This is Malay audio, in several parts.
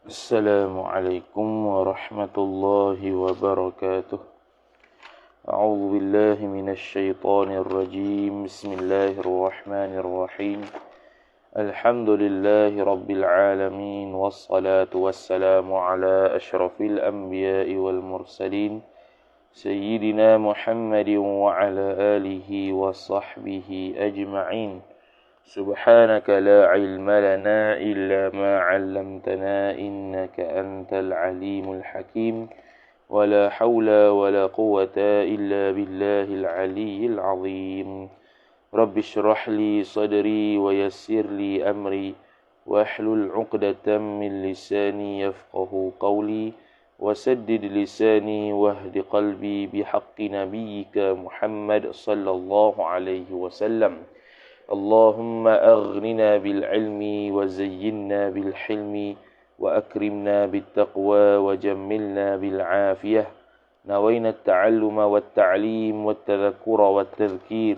Assalamualaikum warahmatullahi wabarakatuh. A'udzu billahi minasy syaithanir rajim. Bismillahirrahmanirrahim. Alhamdulillahi rabbil alamin wassalatu wassalamu ala asyrafil anbiya'i wal mursalin sayyidina Muhammadin wa ala alihi wa sahbihi ajma'in. سبحانك لا علم لنا إلا ما علمتنا إنك أنت العليم الحكيم ولا حول ولا قوة إلا بالله العلي العظيم رب اشرح لي صدري ويسر لي أمري واحلل عقدة من لساني يفقه قولي وسدد لساني واهد قلبي بحق نبيك محمد صلى الله عليه وسلم اللهم أغننا بالعلم وزينا بالحلم وأكرمنا بالتقوى وجملنا بالعافية نوينا التعلم والتعليم والتذكر والتذكير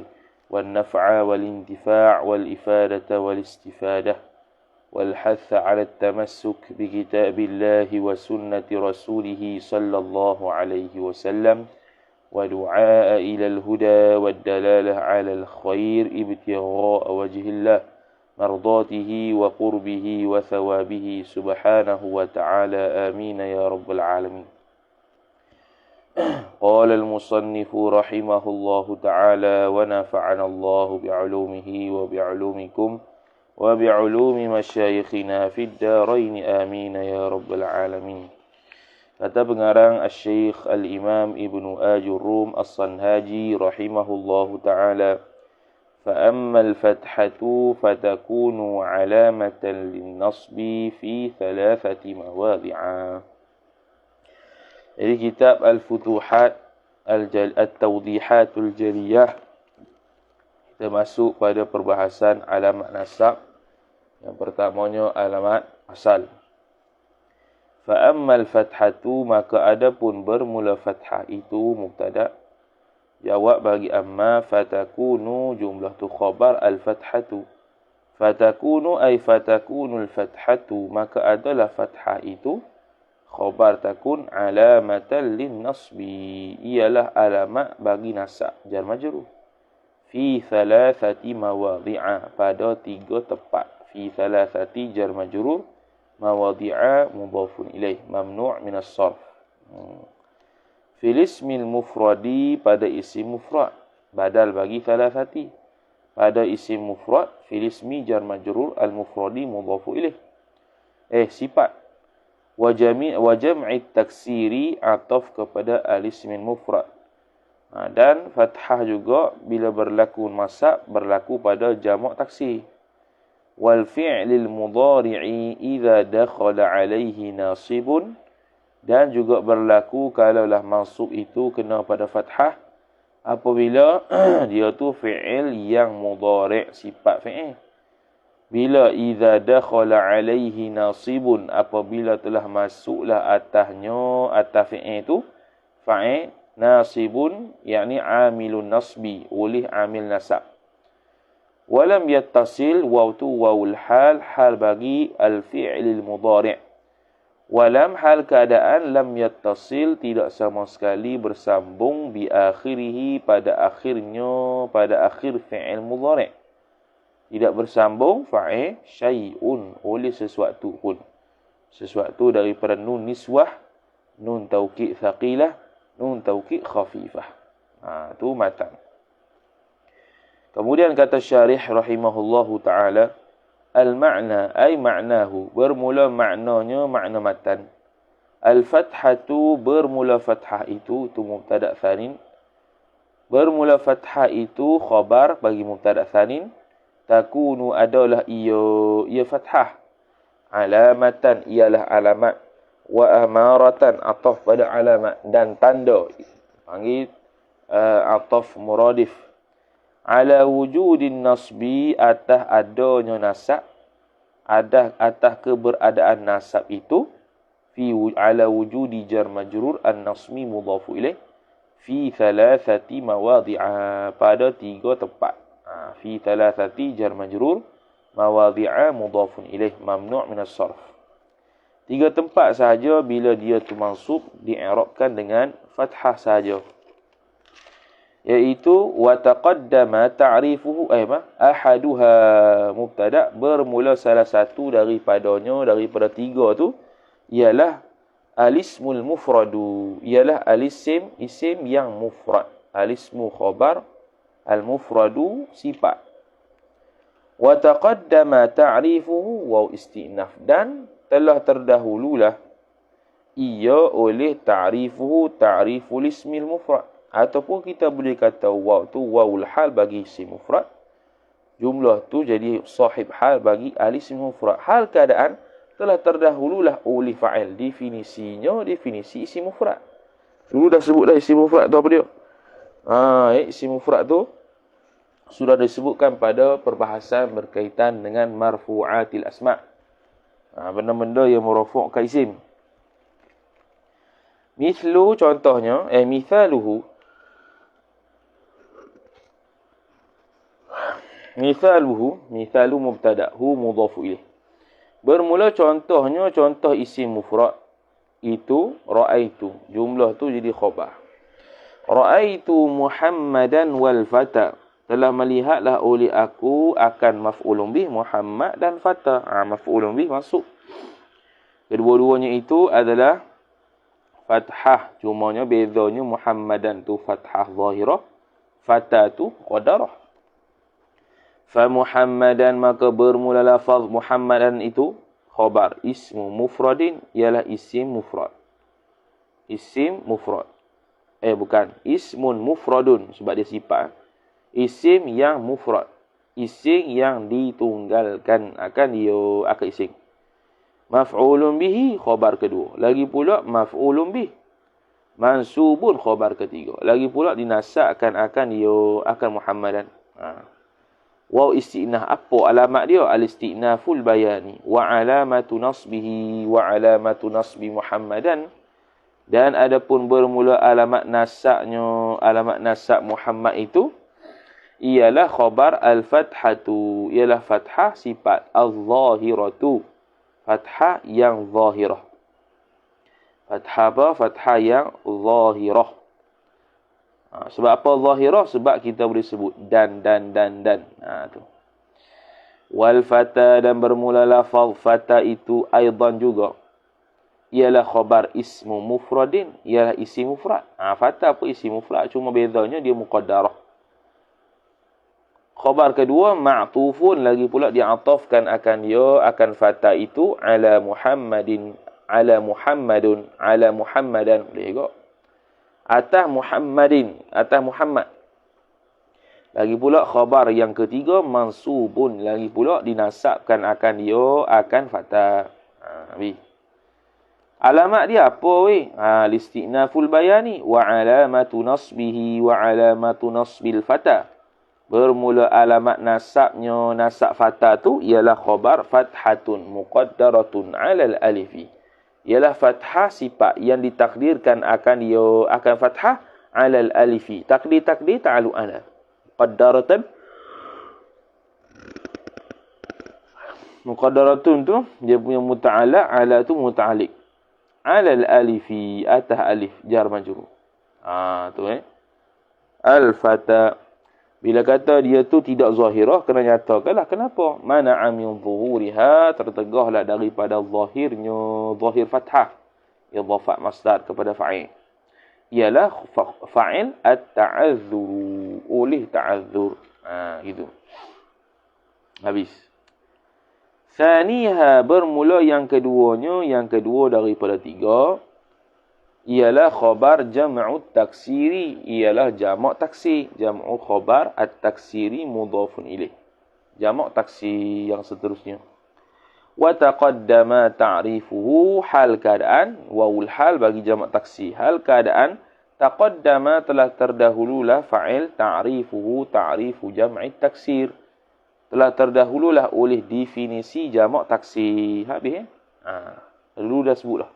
والنفع والانتفاع والإفادة والاستفادة والحث على التمسك بكتاب الله وسنة رسوله صلى الله عليه وسلم ودعاء إلى الهدى والدلالة على الخير ابتغاء وجه الله مرضاته وقربه وثوابه سبحانه وتعالى آمين يا رب العالمين. قال المصنف رحمه الله تعالى ونفعنا الله بعلومه وبعلومكم وبعلوم مشايخنا في الدارين آمين يا رب العالمين. Kata pengarang Asy-Syaikh Al-Imam Ibnu Ajurrum As-Sanhaji rahimahullahu ta'ala, فَأَمَّا الْفَتْحَةُ فَتَكُونُ عَلَامَةً لِلنَّصْبِ فِي ثَلَاثَةِ مَوَاضِعَ. Jadi kitab Al-Futuhat At-Tawdihatul Jaliyah, kita masuk pada perbahasan alamat nasab. Yang pertamanya alamat asal. فَأَمَّا الْفَتْحَةُ, maka adapun bermula fathah itu mubtada. Jawab bagi amma, fatakunu, jumlah tu khabar al-fathatu. Fatakunu ay fatakunul fathatu, maka adalah fathah itu khabar takun alamatan lin nasbi, ialah alamat bagi nasab jar majrur. Fi thalathati mawadhi'a, pada 3 tempat. Fi thalathati jar majrur, mawadhi'a mudhafun ilaih, mamnu' min as-sarf. Fil ismil mufradi, pada isim mufrad, badal bagi thalathati. Pada isim mufrad, fil ismi jar majrur, al-mufradi mudhafu ilaih. Sifat. Wa jam'i taksiri, ataf kepada al-ismil mufrad. Dan fathah juga bila berlaku masab, berlaku pada jamak taksir. Wal fi'lil mudhari'i idza dakhala 'alaihi nasibun, dan juga berlaku kalaulah mansub itu kena pada fathah apabila dia tu fi'il yang mudhari', sifat fi'il. Bila idza dakhala 'alaihi nasibun, apabila telah masuklah atasnya, atas fi'il itu fa'il nasibun, yakni amilun nasbi, oleh amil nasab. Walam yattasil, waw tu wawul hal, hal bagi al-fi'lil mudhari'. Walam, hal keadaan, lam yattasil, tidak sama sekali bersambung, bi akhirihi, pada akhirnya, pada akhir fi'il mudhari'. Tidak bersambung fa'il syai'un, oleh sesuatu pun. Sesuatu daripada nun niswah, nun taukid thaqilah, nun taukid khafifah. Tu matan. Kemudian kata syarih rahimahullahu ta'ala, al-ma'na ay ma'nahu, bermula maknanya makna matan. Al-fathatu, bermula fathah itu mubtada' tsanin. Bermula fathah itu khabar bagi mubtada' tsanin. Takunu, adalah ia fathah. Alamatan, ialah alamat. Wa amaratan, ataf pada alamat. Dan tanda, panggil ataf muradif. Ala wujudin nasbi, atas adanya nasab, atas keberadaan nasab itu, fi ala wujudi jar majrur an-nasmi mudhafu ilaih, fi thalathati mawadhi'a, pada 3 tempat. Fi thalathati jar majrur, mawadhi'a mudhafun ilaih, mamnu' min as-sarf. 3 tempat sahaja bila dia tu mansub di'irabkan dengan fathah sahaja. Iaitu wa taqaddama ta'rifuhu ahaduha mubtada, bermula salah satu daripada 3 tu ialah al-ismul mufradu, ialah al-isim, isim yang mufrad. Al-ismu khabar, al-mufradu sifat. Wa taqaddama ta'rifuhu waw istinaf, dan telah terdahululah ia oleh ta'rifuhu ta'riful ismil mufrad, ataupun kita boleh kata waw tu wawul hal bagi isim mufrad, jumlah tu jadi sahib hal bagi al-isim mufrad. Hal keadaan telah terdahululah oleh fa'il, definisinya definisi isim mufrad. Dulu dah sebut dah isim mufrad tu apa dia? Isim mufrad tu sudah disebutkan pada perbahasan berkaitan dengan marfu'atil asma'. Benda-benda yang merafu'kan isim. Mithlu contohnya, mithaluhu mubtada, hu mudhafu ilaih. Bermula contohnya, contoh isim mufrad itu ra'aitu, jumlah tu jadi khabar. Ra'aitu Muhammadan wal fata, telah melihatlah oleh aku akan maf'ulun bih Muhammad dan fata. Maf'ulun bih masuk. Kedua-duanya itu adalah fathah, cumanya bezanya Muhammadan tu fathah zahirah, fata tu qadarah. Fa Muhammadan, maka bermula lafaz Muhammadan itu khabar. Ismu mufradin ialah isim mufrad. Isim mufrad. Bukan. Ismun mufradun, sebab dia sifat. Isim yang mufrad. Isim yang ditunggalkan akan isim. Maf'ulun bihi khabar kedua. Lagi pula maf'ulun bih. Mansubun khabar ketiga. Lagi pula dinasakkan akan Muhammadan. Waw istinah, apa alamat dia? Al-istinaful bayani. Wa alamatu nasbihi wa alamatu nasbi Muhammadan. Dan adapun bermula alamat nasaknya, alamat nasak Muhammad itu ialah khabar al-fathatu, ialah fathah sifat, al-zahiratu, fathah yang zahirah. Fathah apa? Fathah yang zahirah. Sebab apa zahirah? Sebab kita boleh sebut dan. Tu. Wal fata, dan bermula lafaz fata itu aidan juga ialah khabar ismu mufradin, ialah isim mufrad. Fata apa isim mufrad, cuma bezanya dia muqaddarah. Khabar kedua ma'tufun, lagi pula diatafkan akan akan fata itu ala Muhammadin, ala Muhammadun, ala Muhammadan. Boleh juga atas Muhammadin, atas Muhammad. Lagi pula khabar yang ketiga mansubun, lagi pula dinasabkan akan akan fata. Alamat dia apa weh? Listinaful bayani wa alamatu nasbihi wa alamatu nasbil fata. Bermula alamat nasabnya, nasab fata tu ialah khabar fathatun muqaddaratun alal alifi. Ialah fathah sifat yang ditakdirkan akan fathah alal alifi. Takdir ta'alu ala. Qaddaratan. Muqaddaratun tu dia punya muta'ala, ala tu muta'alik. Alal alifi, atas alif, jar majrur. Tu al-fata. Bila kata dia tu tidak zahirah, kena nyatakanlah kenapa? Mana'a min zuhuriha, tertegahlah daripada zahirnya, zahir fathah. Idhafat masdar kepada fa'il. Ialah fa'il at-ta'azzur, oleh ta'azzur. Gitu. Habis. Thaniha, bermula yang keduanya, yang kedua daripada 3, ialah khabar jam'u taksiri, ialah jamak taksir. Jam'u khabar at-taksiri mudhafun ilaih. Jamak taksir yang seterusnya. Wa taqaddama ta'rifuhu, hal keadaan, wawul hal bagi jamak taksir. Hal keadaan, taqaddama telah terdahululah fa'il ta'rifuhu, ta'rifu jam'i taksir. Telah terdahululah oleh definisi jamak taksir. Habis dulu dah sebutlah.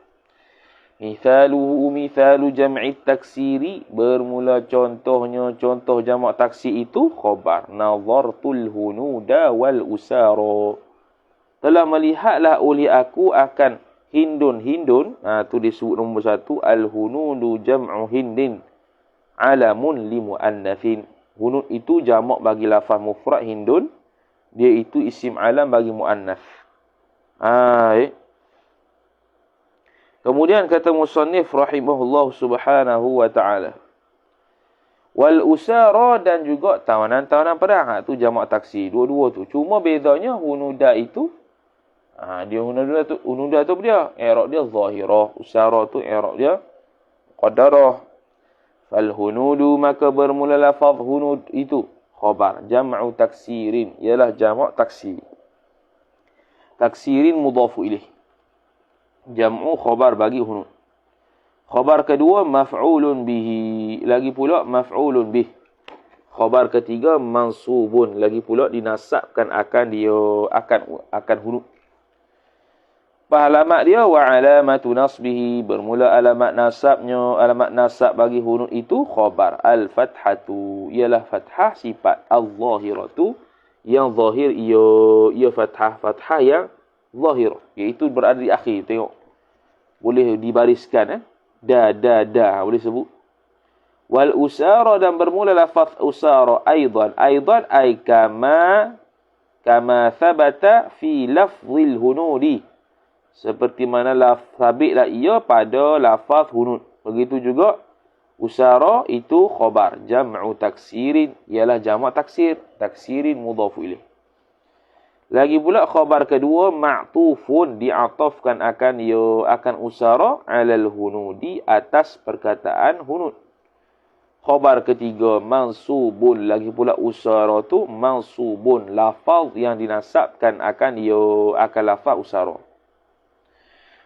Mithalu jam'i taksiri, bermula contohnya, contoh jamak taksir itu khabar nazartul hunuda wal usara. Telah melihatlah oleh aku akan Hindun. Tu disebut nombor 1. Al-hunudu jam'u hindin. Alamun li muannatsin. Hunud itu jamak bagi lafaz mufrad hindun. Dia itu isim alam bagi muannats. Kemudian kata musannif rahimahullah subhanahu wa ta'ala. Wal usara dan juga tawanan-tawanan perang. Tu jamak taksir. Dua-dua tu. Cuma bezanya hunuda itu. Dia hunuda tu dia. I'rab dia zahirah. Usara tu i'rab dia qadarah. Fal hunudu maka bermula lafaz hunud itu. Khabar. Jam'u taksirin. Ialah jamak taksir. Taksirin mudhafu ilaih. Jam'u khabar bagi hunud. Khabar kedua maf'ulun bihi. Lagi pula maf'ulun bih. Khabar ketiga mansubun. Lagi pula dinasabkan akan dia akan hunud. Alamat dia wa alamatu nasbihi. Bermula alamat nasabnya. Alamat nasab bagi hunud itu khabar. Al-fathatu. Ialah fathah sifat. Al-zahiratu. Yang zahir ia fathah. Fathah yang zahir. Iaitu berada di akhir. Tengok. Boleh dibariskan. Da. Boleh sebut. Wal usara dan bermula lafaz usara. Aidan ay kama thabata fi lafzil hunudi. Seperti mana sabitlah ia pada lafaz hunud. Begitu juga usara itu khabar. Jam'u taksirin. Ialah jamak taksir. Taksirin mudhafu ilaih. Lagi pula khabar kedua ma'tufun. Di'atafkan akan usara alal hunudi. Atas perkataan hunud. Khabar ketiga mansubun. Lagi pula usara tu mansubun. Lafaz yang dinasabkan akan lafaz usara.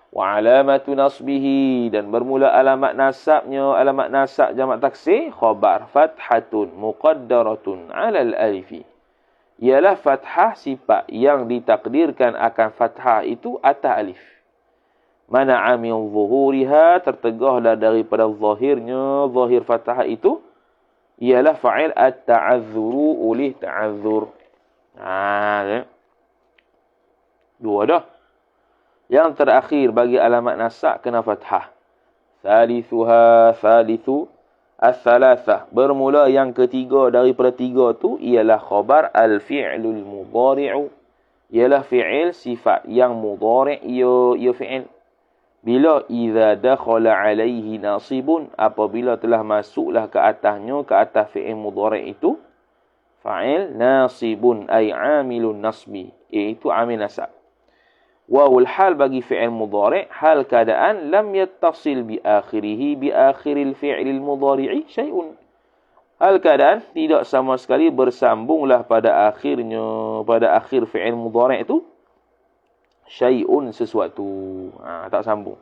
Wa alamatu nasbihi dan bermula alamat nasabnya. Alamat nasab jamak taksir khabar fathatun muqaddaratun 'alal alifi. Ialah fathah sifat yang ditakdirkan akan fathah itu atas alif. Mana'a min zuhuriha, tertegahlah daripada zahirnya. Zahir fathah itu ialah fa'il at-ta'azzuru, oleh ta'azzur. Dua dah. Yang terakhir bagi alamat nasab kena fathah. Thalithu as-salasah. Bermula yang ketiga daripada tiga tu ialah khabar al-fi'lul mudhari'u. Ialah fi'il sifat yang mudhari' ia fi'il. Bila idza dakhala alaihi nasibun, apabila telah masuklah ke atas fi'il mudhari' itu fa'il nasibun ay amilun nasbi, iaitu amil nasab. Wawul hal bagi fi'il mudhari', hal keadaan lam yattasil bi akhiril fi'il mudhari'i syai'un. Hal keadaan tidak sama sekali bersambunglah pada akhir fi'il mudhari' itu syai'un, sesuatu. Tak sambung.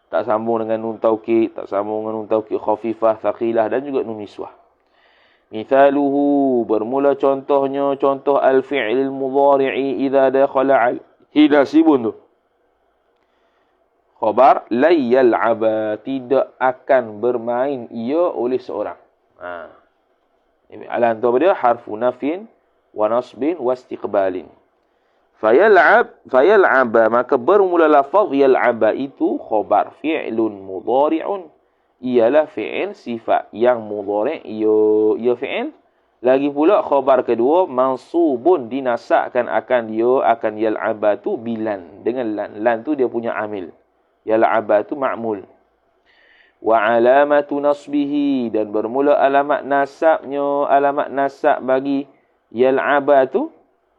Tak sambung dengan nun taukid, tak sambung dengan nun taukid khafifah, thaqilah dan juga nun niswah. Mithaluhu, bermula contohnya, contoh al-fi'il mudhari'i idza dakhala nasibun tu. Khabar la yal'aba, tidak akan bermain ia oleh seorang. Alan tu apa dia? Harfu nafin wa nasbin wa istiqbalin. Fayal'aba, maka bermula lafaz yal'aba itu khabar fi'lun mudhari'un. Ialah fi'il sifat yang mudhari' ia fi'il. Lagi pula khabar kedua mansubun, dinasakkan akan yal'aba tu bilan, dengan lan. Lan tu dia punya amil. Yal'aba tu ma'mul. Wa alamatu nasbihi, dan bermula alamat nasabnya. Alamat nasab bagi yal'aba tu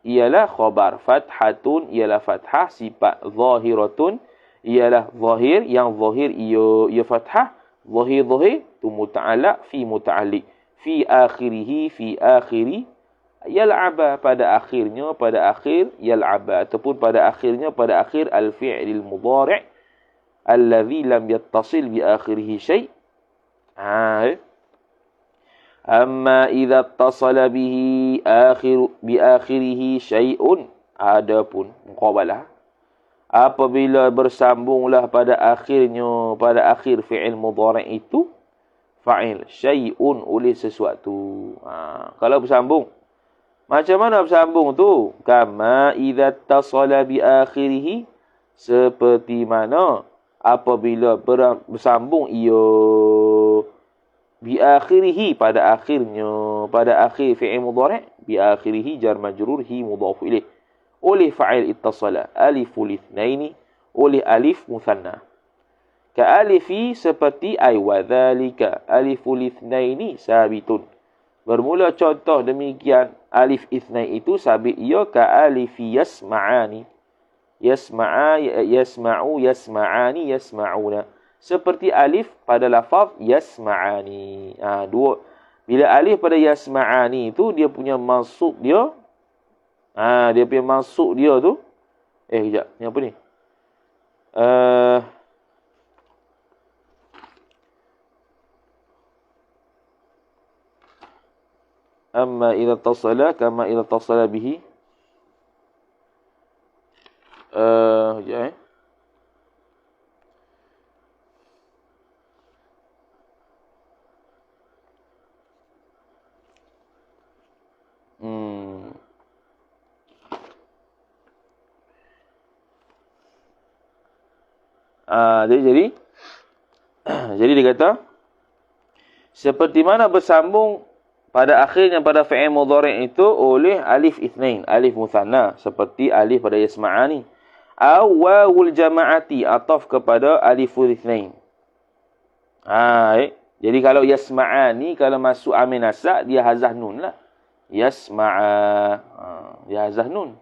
ialah khabar fathatun, ialah fathah sifat zahiratun, ialah zahir, yang zahir ia fathah. Zahir tu muta'allaq fi muta'alliq. Fi akhiri yal'aba, pada akhir yal'aba, ataupun pada akhir al-fi'lil mudhari' alladhi lam yattasil bi akhirihi syai'. Amma idza ittasala bi akhirihi syai'un, adapun muqabalah, apabila bersambunglah pada akhir fi'il mudhari' itu fa'il syai'un, oleh sesuatu. Kalau bersambung, macam mana bersambung tu? Kama idza ittasala bi akhirihi, seperti mana apabila bersambung ia bi akhirih pada akhirnya, pada akhir fi'il mudhari' bi akhirih jar majrur hi mudhaf ilaih oleh fa'il ittasala aliful itsnaini oleh alif muthanna. Ka alifi seperti ay wa dzalika aliful itsnaini sabitun. Bermula contoh demikian, alif itsnain itu sabit ia ka alifi yasma'ani. Yasma'u, yasma'ani, yasma'una. Seperti alif pada lafaz yasma'ani. Dua. Bila alif pada yasma'ani itu dia punya mansub dia. Dia punya mansub dia tu. Kejap. Ni apa ni? Amma idza tasala kama idza tasala bihi. Kejap Jadi dia kata seperti mana bersambung pada akhirnya pada fi'il mudhari' itu oleh alif itsnain, alif mutsanna seperti alif pada yasma'ani, aw wawul jama'ati ataf kepada aliful itsnain. Jadi kalau yasma'ani kalau masuk amil nasab dia hazah nun lah. Yasma'a. Dia hazah nun.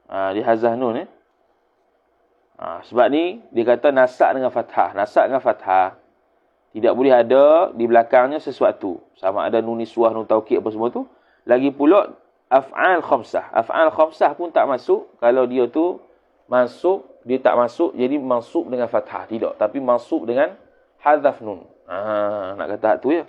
Dia hazah nun sebab ni dia kata nasab dengan fathah. Nasab dengan fathah tidak boleh ada di belakangnya sesuatu. Sama ada nun niswah, nun taukid apa semua tu. Lagi pula af'al khamsah. Af'al khamsah pun tak masuk kalau dia tu masuk, dia tak masuk jadi mansub dengan fathah. Tidak, tapi mansub dengan hadzaf nun. Nak kata tu ya.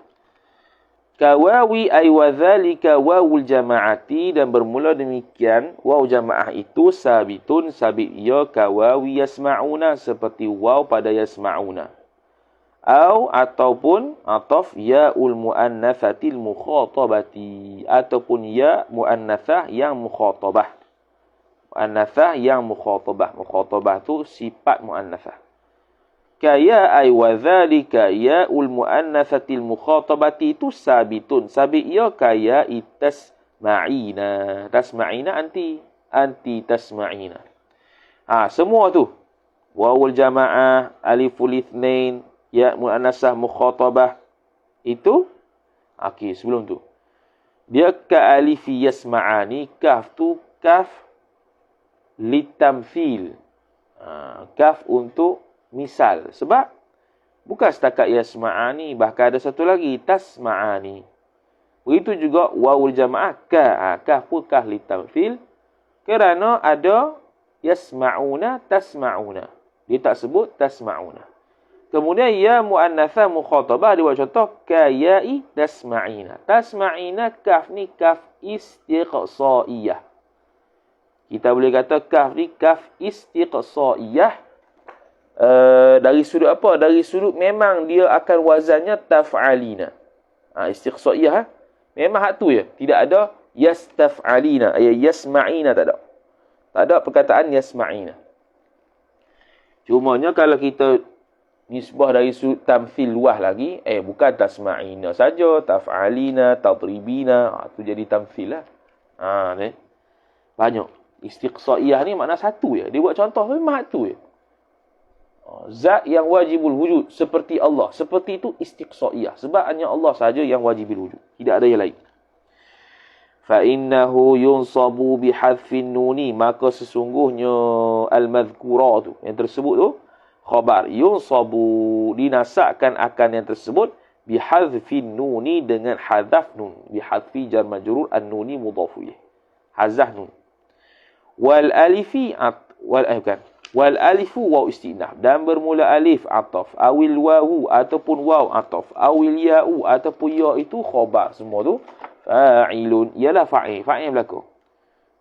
Kawawi ay wa dzalika wawul jama'ati, dan bermula demikian waw jamaah itu sabitun sabit ia kawawi yasma'una seperti waw pada yasma'una. Ataupun ataf ya'ul muannatsatil mukhatabati, ataupun ya muannatsah yang mukhatabah. Muannatsah yang mukhatabah. Mukhatabah tu sifat muannatsah. Kaya ay wa dzalika ya'ul muannatsatil mukhatabati itu sabitun. Sabit ia kaya tasma'ina. Tasma'ina anti tasma'ina. Semua tu. Wawul jamaah, aliful itsnain, ya muannasah mukhatabah itu sebelum tu dia ka alifi yasma'ani, kaf tu kaf litamthil, kaf untuk misal. Sebab bukan setakat yasma'ani, bahkan ada satu lagi tasma'ani. Begitu juga wawul jamaah kaf pun kaf litamthil kerana ada yasma'una tasma'una, dia tak sebut tasma'una. Kemudian ya muannatsah mukhatabah dia buat contoh kaya'i tasma'ina. Tasma'ina kaf ni kaf istiqsaiyah. Kita boleh kata kaf ni kaf istiqsaiyah. Dari sudut apa? Dari sudut memang dia akan wazannya taf'alina. Istiqsaiyah memang hak tu ya. Tidak ada yastaf'alina, yasma'ina tak ada. Tak ada perkataan yasma'ina. Cumanya kalau kita nisbah dari sudut tamthil luah lagi, bukan tasma'ina saja, taf'alina, tadribina, tu jadi tamthil lah. Ni. Banyak. Istiqsaiyah ni makna satu ya. Dia buat contoh memang tu ya. Zat yang wajibul wujud seperti Allah. Seperti itu istiqsaiyah. Sebab hanya Allah saja yang wajibul wujud. Tidak ada yang lain. فَإِنَّهُ يُنْصَبُ بِحَذْفِ النُّونِ, maka sesungguhnya al-madhkura tu, yang tersebut tu, khabar yunsabu, dinasakkan akan yang tersebut bihadzfin nuni, dengan hadzaf nun. Bihadzfi jar majrur an-nuni mudhaf ilaih, hazah nun. Wal alifu waw istinaf, dan bermula alif ataf, awil wawu ataupun waw ataf, awil ya'u ataupun ya itu khabar. Semua tu fa'ilun, ialah fa'il berlaku.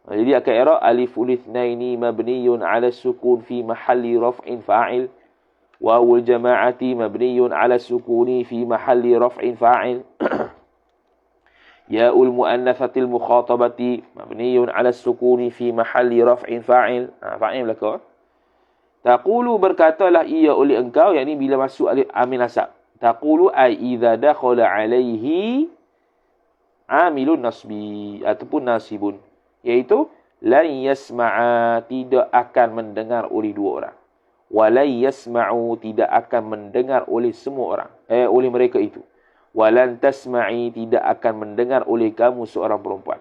Jadi akan i'rab aliful itsnaini mabniyun 'ala sukun fi mahalli raf'in fa'il. Wawul jama'ati mabniyun 'ala sukuni fi mahalli raf'in fa'il. Ya'ul muannatsatil mukhatabati mabniyun 'ala sukuni fi mahalli raf'in fa'il. Fa'il berlaku. Taqulu berkatalah ia oleh engkau, yakni bila masuk alif amil nasab. Taqulu ai idza dakhala alaihi amilun nasbi ataupun nasibun, iaitu lan yasma'a tidak akan mendengar oleh dua orang. Wa la yasma'u tidak akan mendengar oleh semua orang, oleh mereka itu. Wa lan tasma'i tidak akan mendengar oleh kamu seorang perempuan.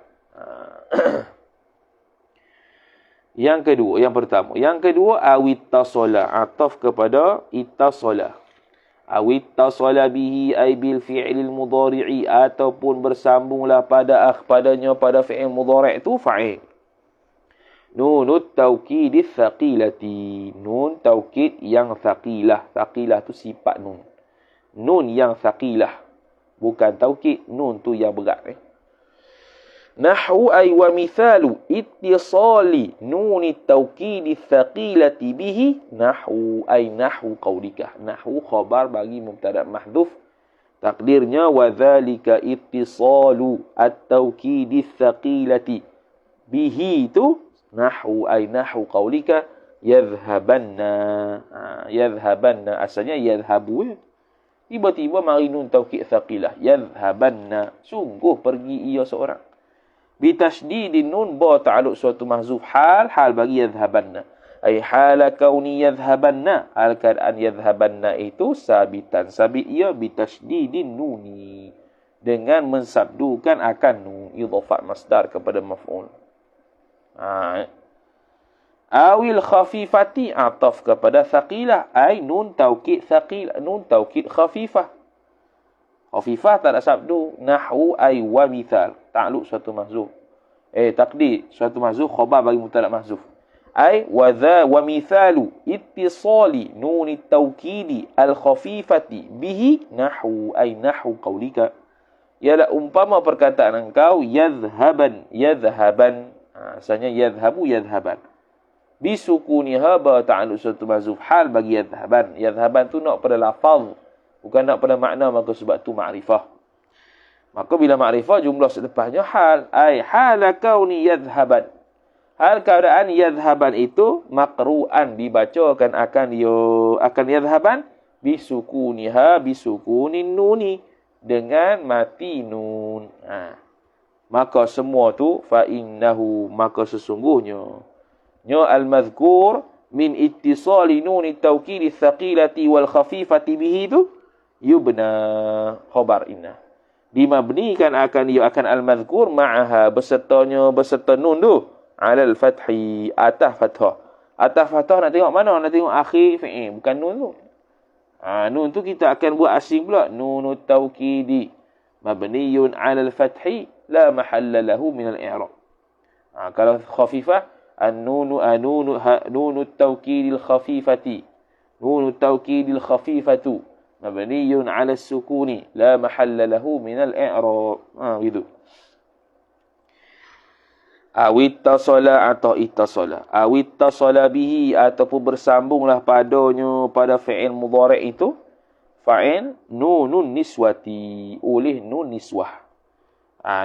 Yang kedua, yang pertama. Yang kedua, awittasala, ataf kepada ittasala. Awittasala bihi ay bil fi'lil mudhari'i, ataupun bersambunglah padanya pada fi'il mudhari' itu fa'il. Nunut taukidis thaqilati, nun taukid yang thaqilah. Thaqilah tu sifat nun. Nun yang thaqilah. Bukan taukid, nun tu yang berat. Nahwu ay wa mithalu ittisali nuni taukidi thaqilati bihi nahwu ay nahwu qaulika. Nahwu khabar bagi mubtada mahdhuf, takdirnya wa dzalika ittisalu at-taukidi thaqilati bihi tu nahwu ay nahwu qaulika yadhhabanna. Yadhhabanna asalnya yadhhabu, tiba-tiba mari nun taukid thaqilah, yadhhabanna, sungguh pergi ia seorang. Bitasydidin nun ba ta'alluq suatu mahzuf hal bagi yadhhabanna, ay hala kauni yadhhabanna, al keadaan yadhhabanna itu sabitan, sabit ia bitasydidin nuni, dengan mensabdukan akan nun, idhafat masdar kepada maf'ul. Awil khafifati, ataf kepada thaqilah, ay nun taukid thaqilah, nun taukid khafifah. Khafifah tak ada sabdu. Nahwu ay wa mithal, ta'alluq suatu mahzuf. Taqdir suatu mahzuf, khabar bagi mubtada mahzuf. Ay wa dha wa mithalu ittisali nun at-taukidi al-khafifati bihi nahwu ay nahwu qaulika, ialah umpama perkataan engkau yadhhaban, yadhhaban, asalnya yadhhabu, yadhhaban. Bisukuniha ba ta'alluq suatu mahzuf hal bagi yadhhaban. Yadhhaban tu nak pada lafaz, bukan nak pada makna, maka sebab tu ma'rifah. Maka bila ma'rifah jumlah selepasnya hal, ay hala kauni yadhhaban. Hal keadaan yadhhaban itu maqru'an, dibacakan akan yadhhaban bisukuniha, bisukunin nuni, dengan mati nun. Maka semua tu fa innahu, maka sesungguhnya al-madhkur min ittisali nuni taukidi thaqilati wal khafifati bihi tu yubna khabar inna, dimabnikan akan al-madhkur ma'aha, beserta nun tu alal fathi, atas fathah. Atas fathah nak tengok mana? Nak tengok akhir fi'il, bukan nun tu. Nun tu kita akan buat asing pula. Nunut taukidi mabniyun alal fathi la mahalla lahu min al-i'rab. Kalau khafifah nunut taukidil khafifati, nunut taukidil khafifatu mabniyun ala sukuni la mahalla lahu min al-i'rab. Gitu. Awittasala atau ittasala, awittasala bihi, ataupun bersambunglah padanya pada fi'il mudhari' itu fa'il nunun niswati, oleh nun niswah.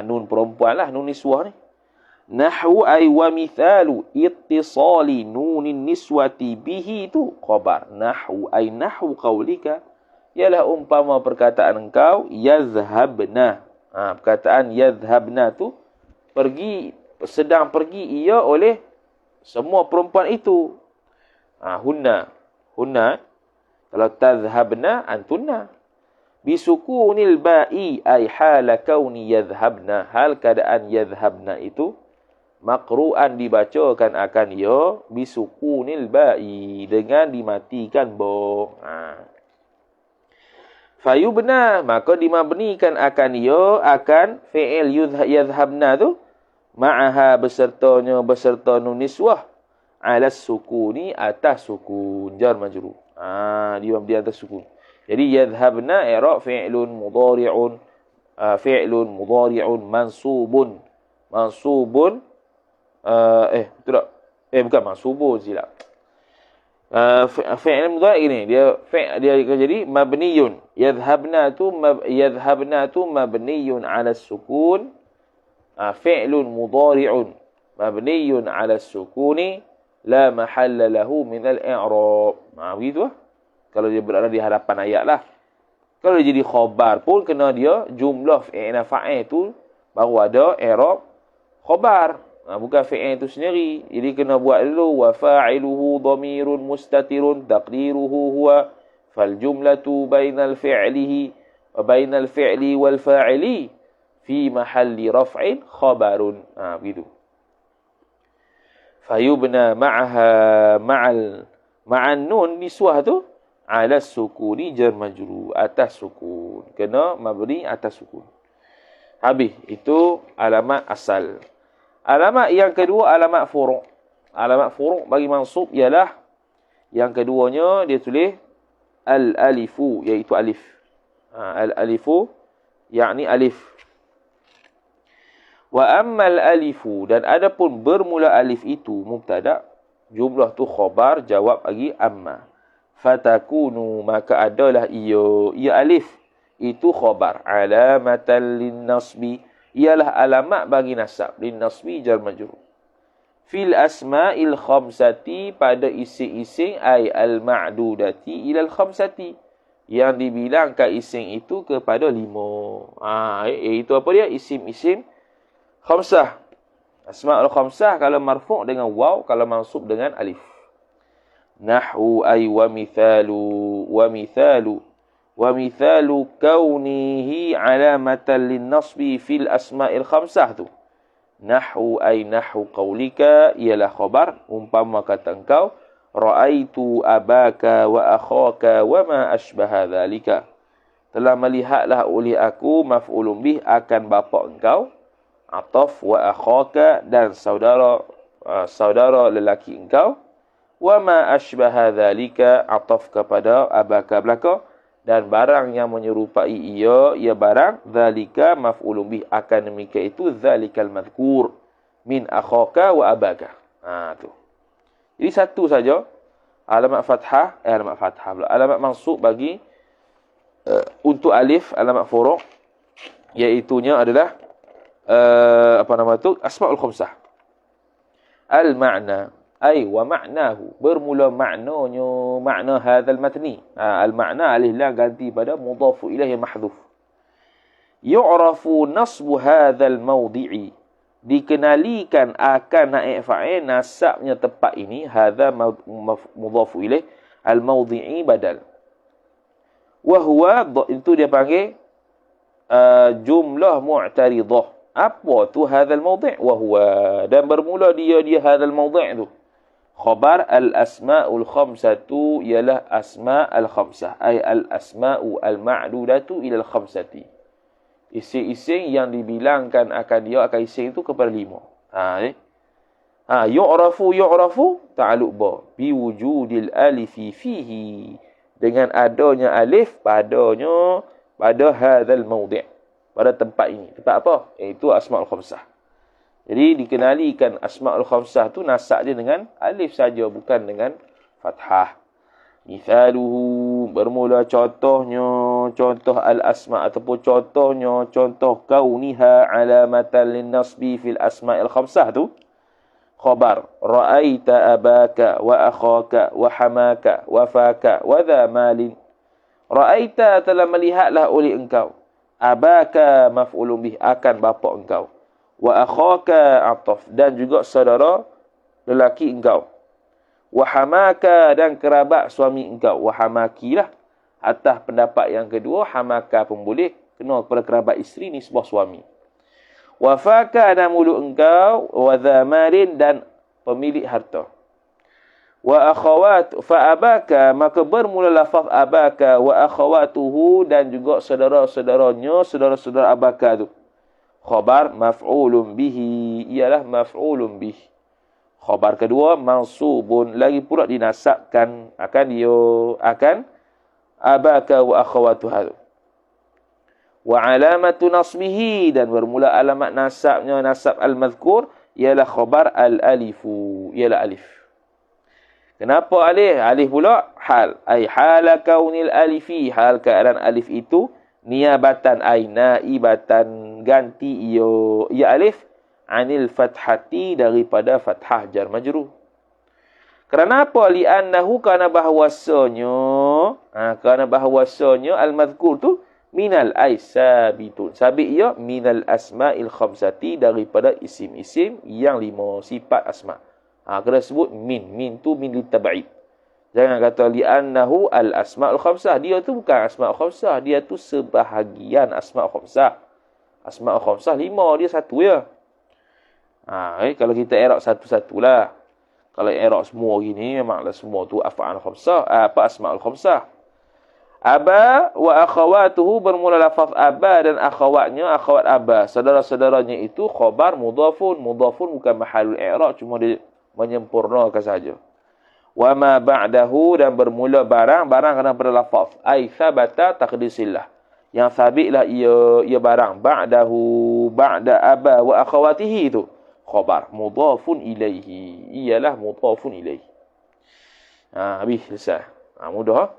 Nun perempuan lah, nun niswah ni. Nahwu ay wa mithalu ittisali nunin niswati bihi itu khabar. Nahwu ay nahwu qaulika, ialah umpama perkataan engkau yadhhabna. Perkataan yadhhabna tu sedang pergi ia oleh semua perempuan itu. Hunna kalau tadhhabna antunna. Bisukunil ba'i ay hala kauni yadhhabna, hal keadaan yadhhabna itu maqru'an, dibacakan akan ia bisukunil ba'i, dengan dimatikan ba. Fayubna, maka dimabnikan akan ia akan fi'il yadhhabna tu ma'aha, beserta nun niswah alas sukuni, atas sukun, jar majrur. Di atas sukun. Jadi yadhhabna i'rab fi'lun mudhari'un mansubun betul tak? Bukan mansubun, silap. Fi'il mudhari' ini dia jadi mabniyun. Yadhhabna tu mabniyun 'ala sukun, fi'lun mudhari'un mabniyun 'ala sukuni la mahalla lahu min al-i'rab. Begitu lah. Kalau dia berada di hadapan ayat lah. Kalau dia jadi khabar pun kena dia jumlah fi'il fa'il tu baru ada i'rab khabar. Bukan fi'il itu sendiri. Jadi kena buat dulu wa fa'iluhu dhamirun mustatirun taqdiruhu huwa fal jumlatu bainal fi'lihi wa bainal fi'li wal fa'ili fi mahalli raf'in khabarun. Begitu. Fayubna ma'aha ma'an nun niswah tu ala sukuni jar majrur, atas sukun. Kena mabni atas sukun. Habis. Itu alamat asal. Alamat yang kedua, alamat furu'. Alamat furu' bagi mansub ialah yang keduanya dia tulis al-alifu, iaitu alif. Al-alifu yakni alif. Wa ammal alifu, dan adapun bermula alif itu mubtada, jumlah tu khabar, jawab lagi amma. Fatakunu, maka adalah ia alif itu khabar alamatan lin nasbi, ialah alamat bagi nasab, lin nasbi jar majrur. Fil asma'il khamsati, pada ising-ising ay al ma'dudati ila al khamsati, yang dibilangkan ising itu kepada 5. Iaitu apa dia? Isim-isim khamsah. Asma'ul khamsah kalau marfu' dengan waw, kalau mansub dengan alif. Nahwu ay wa mithalu kaunihi alamatan lin nasbi fil asma'il khamsah tu. Nahwu ay nahwu qaulika, ialah khabar umpama kata engkau ra'aitu abaka wa akhaka wa ma ashbaha dhalika, telah melihatlah oleh aku maf'ulun bih akan bapa engkau, ataf wa akhaka, dan saudara lelaki engkau, wa ma ashbaha dhalika, ataf kepada abaka belaka, dan barang yang menyerupai ia barang dhalika maf'ulun bih, akan demikian itu dhalikal madhkur min akhaka wa abaka. Tu. Jadi satu saja alamat fathah, alamat mansub bagi untuk alif, alamat furu', iaitunya adalah asma'ul khamsah. Al-ma'na ay wa ma'nahu, bermula maknanya, makna hadzal matni. Al-ma'na alif lam ganti pada mudhafu ilaih mahdhuf. Yu'rafu nasbu hadzal mawdi'i, dikenalikan akan naib fa'il nasabnya tempat ini, hadza mudhafu ilaih, al-mawdi'i badal. Wa huwa, itu dia panggil jumlah mu'taridah. Apa tu hadzal mawdi'? Wa huwa, dan bermula dia hadzal mawdi' tu khabar al-asma'ul khamsatu, ialah asma' al-khamsah, ay al-asma'u al-ma'dudatu ila al-khamsati, ising-ising yang dibilangkan akan ising itu kepada 5. Yu'rafu ta'alluq ba bi wujudil alifi fihi, dengan adanya alif pada hadzal mawdi', pada tempat ini. Tempat apa? Iaitu asma'ul khamsah. Jadi dikenalikan asma'ul khamsah tu nasab dia dengan alif saja, bukan dengan fathah. Mithaluhu, bermula contoh al-asma' ataupun contoh kauniha alamatan lin nasbi fil asma'il khamsah tu khabar ra'aita abaka wa akhaka wa hamaka wa faka wa dha malin. Ra'aita, telah melihatlah oleh engkau, abaka maf'ulun bih, akan bapa engkau, wa akhaka ataf, dan juga saudara lelaki engkau, wa hamaka, dan kerabat suami engkau, wa hamaki lah. Atas pendapat yang kedua, hamaka pun boleh, kena kepada kerabat isteri nisbah suami. Wa faka, dan mulut engkau, wa dhamalin, dan pemilik harta. Wa akhawat fa abaka, maka bermula lafaz abaka wa akhawatuhu, dan juga saudara-saudaranya, saudara-saudara abaka tu khabar maf'ulun bihi, ialah maf'ulun bih. Khabar kedua mansubun, lagi pula dinasabkan akan abaka wa akhawatuhu. Wa alamatu nasbihi, dan bermula alamat nasabnya, nasab al-madhkur, ialah khabar al-alifu, ialah alif. Kenapa alif? Alif pula hal. Ay hala kaunil alifi, hal keadaan alif itu niabatan ay naibatan, ganti ia alif anil fathati, daripada fathah jar majrur. Kenapa? Li'annahu kana bahwasanya, kerana bahwasanya al-madhkur tu minal sabitun. Sabit ia minal asma'il khamsati, daripada isim-isim yang 5, sifat asma'. Kena sebut min. Min tu min litab'id. Jangan kata li'annahu al-asma'ul khamsah. Dia tu bukan asma'ul khamsah. Dia tu sebahagian asma'ul khamsah. Asma'ul khamsah 5, dia satu ya. Kalau kita i'rab satu-satulah. Kalau i'rab semua gini, memanglah semua tu af'al khamsah, asma'ul khamsah. Aba wa akhawatuhu, bermula lafaz aba dan akhawatnya, akhawat aba, saudara-saudaranya itu khabar mudhafun. Mudhafun bukan mahalul i'rab, cuma dia menyempurnakan saja. Wa ma ba'dahu, dan bermula barang kena pada lafaz. Ai thabata taqdisillah. Yang sabitlah ia barang. Ba'dahu, ba'da aba wa akhawatihi itu khabar mudhafun ilaihi, ialah mudhafun ilaihi. Habis selesai. Mudah.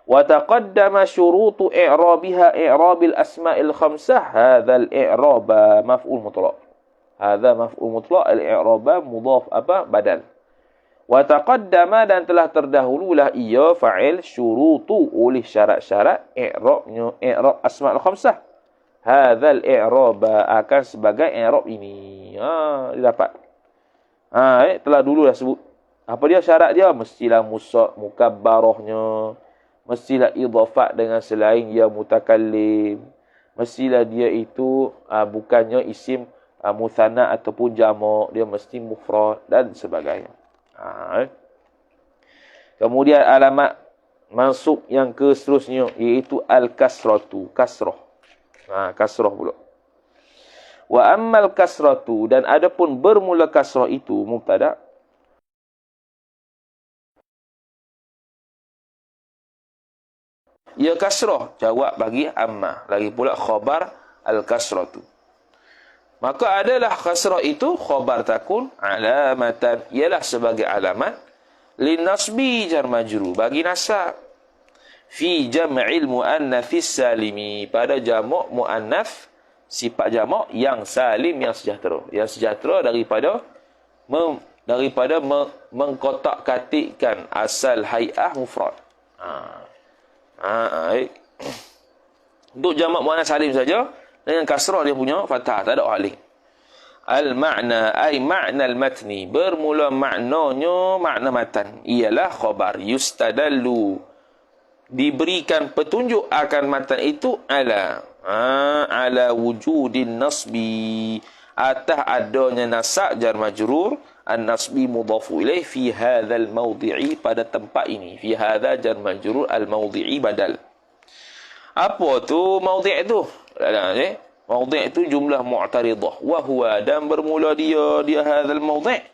Wa taqaddama syurutu i'rabiha i'rabil asma'il khamsah, hadzal i'raba maf'ul mutlaq. Hadza maf'ul mutlaq, al-i'raba mudhaf badal. Wa taqaddama, dan telah terdahululah ia fa'il syurutu, oleh syarat-syarat i'rabnya, i'rab asma'ul khamsah. Hadzal i'raba, akan sebagai i'rab ini. Dia dapat. Telah dulu dah sebut. Apa dia syarat dia? Mestilah mukabbarahnya, mestilah idhafat dengan selain dia mutakallim, mestilah dia itu bukannya isim muthanna ataupun jamak, dia mesti mufrad dan sebagainya. Kemudian alamat mansub yang ke seterusnya, iaitu al-kasratu, kasrah. Kasrah pula. Wa ammal kasratu, dan adapun bermula kasrah itu mubtada. Ya kasrah, jawab bagi amma. Lagi pula khabar al-kasratu. Maka adalah kasrah itu khabar takun alamatan, ialah sebagai alamat linasbi jar majrur, bagi nasab. Fi jam'il muannatsis salimi, pada jamak muannats, sifat jamak yang salim, yang sejahtera. Yang sejahtera daripada mengkotak-katikkan asal hai'ah mufrad. Untuk jamak muannats salim saja, dengan kasrah dia punya fathah, tak ada aling. Al-ma'na ay ma'na al-matni, bermula maknanya makna matan, ialah khabar yustadallu, diberikan petunjuk akan matan itu ala wujudin nasbi, atas adanya nasab jar majrur, an-nasbi mudhafu ilaih fi hadzal mawdi'i, pada tempat ini. Fi hadza jar majrur al-mawdi'i badal. Apa tu mawdi' tu? Mawdi' itu jumlah mu'taridah, wa huwa, dan bermula dia hadzal mawdi'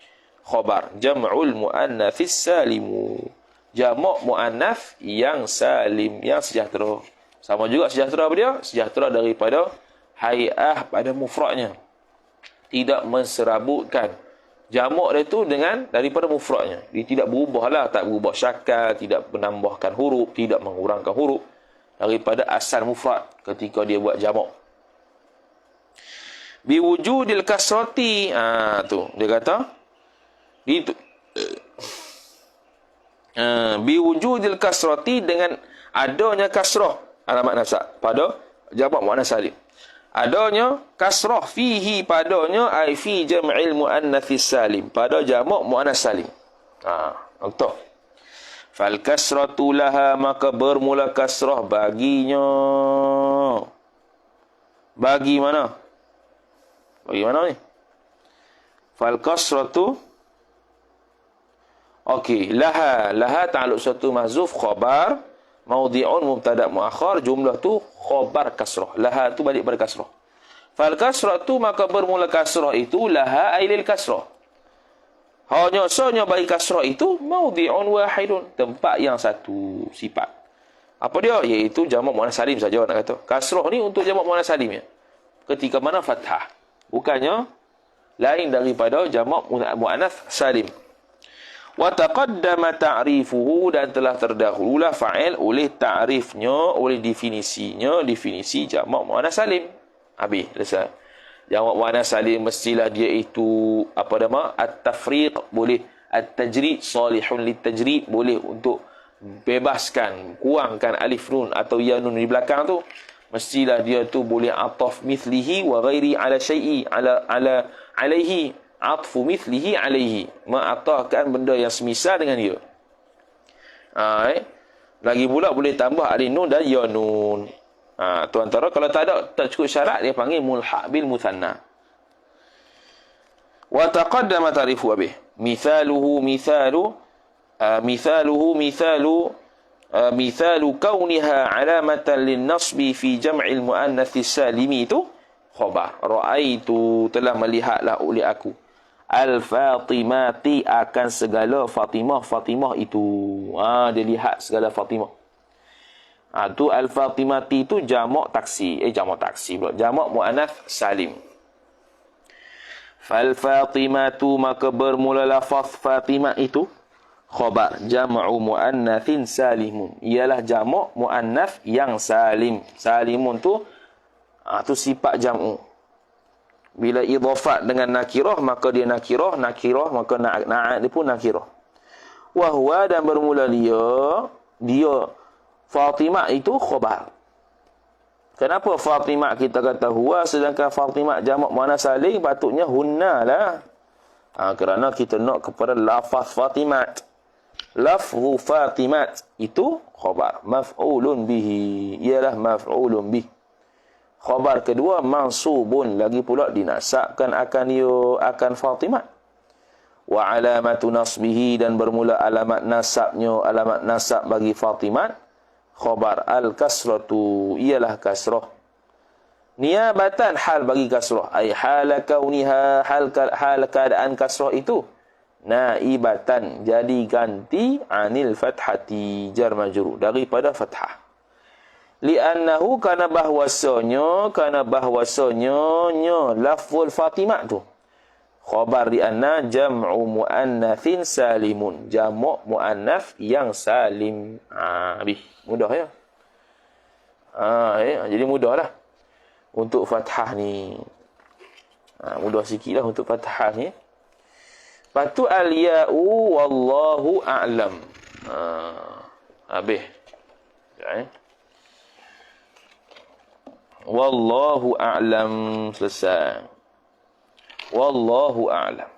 khabar jam'ul muannatsis salimu, jamak muannats yang salim, yang sejahtera. Sama juga sejahtera apa dia? Sejahtera daripada hai'ah pada mufradnya, tidak menserabutkan jamak dia tu dengan daripada mufradnya. Dia tidak berubahlah, tak berubah syakal, tidak menambahkan huruf, tidak mengurangkan huruf daripada asal mufrad ketika dia buat jamak. Biwujudil kasrati, tu dia kata itu biwujudil kasrati, dengan adanya kasrah, alamat nasab pada jamak muannats salim. Adanya kasrah fihi, padanya ai fi jam'il muannatsis salim, pada jamak muannats salim. Betul. Fal kasratu laha, maka bermula kasrah baginya. Bagi mana? Bagi mana ni? Fal kasratu, okey, laha ta'alluq satu mahzuf, khabar mawdi'un mubtada' muakhar, jumlah tu khabar kasrah. Laha tu balik pada kasrah. Fal kasratu, maka bermula kasrah itu laha ailil kasrah, hanya sahaja bagi kasrah itu mawdi'un wahidun, tempat yang satu, sifat. Apa dia? Iaitu jamak muannats salim saja nak kata. Kasrah ni untuk jamak muannats salim ya. Ketika mana fathah, bukannya lain daripada jamak muannats salim. Wa taqaddama ta'rifuhu, dan telah terdahululah fa'il oleh ta'rifnya, oleh definisinya, definisi jamak muannats salim. Habis, selesai. Jamak muannats salim mestilah dia itu apa nama? At-tafriq, boleh At-tajrid salihun lit-tajrid, boleh untuk bebaskan, kurangkan alif nun atau ya nun di belakang tu. Mestilah dia tu boleh ataf mithlihi wa ghairi ala syai'i ala alaihi, atfu mithlihi alaihi, mengatakan benda yang semisal dengan dia. Lagi pula boleh tambah alif nun dan ya nun. Tu antara, kalau tak cukup syarat dia panggil mulhaq bil muthanna. Wa taqaddama ta'rifu bih. Mithaluhu kauniha alamatan lin-nasbi fi jam'il muannath salimi itu khabar. Ra'aitu, telah melihatlah oleh aku, al-Fatimati, akan segala Fatimah itu. Dia lihat segala Fatimah. Tu al-Fatimati itu jamak taksi pula, jamak muannath salim. Fal-Fatimatu, maka bermula lafaz Fatimah itu khabar jam'u muannatsin salimun, ialah jamak muannath yang salim. Salimun tu sifat jam'u. Bila idhafat dengan nakirah, maka dia nakirah, maka na'at dia pun nakirah. Wa huwa, dan bermula dia Fatimah itu khabar. Kenapa Fatimah kita kata huwa, sedangkan Fatimah jamak muannath salim patutnya hunna lah? Kerana kita nak kepada lafaz Fatimat. Lafzu Fatimat itu khabar maf'ulun bihi, ialah maf'ulun bih. Khabar kedua mansubun, lagi pula dinasabkan akan Fatimat. Wa alamatu nasbihi, dan bermula alamat nasab bagi Fatimat khabar al-kasratu, ialah kasrah. Niabatan, hal bagi kasrah, ay hala kauniha, hal keadaan kasrah itu naibatan, jadi ganti anil fathati, jar majrur, daripada fathah. Li'annahu, kana bahwasanya lafzul Fatimah tu khabar di anna jam'u muannatsin salimun, jamak muannath yang salim. Mudah ya. Jadi mudahlah untuk fathah ni. Mudah sikitlah untuk fathah ni. Patu al-ya'u wallahu a'lam. Habis. Wallahu a'lam, selesai. Wallahu a'lam.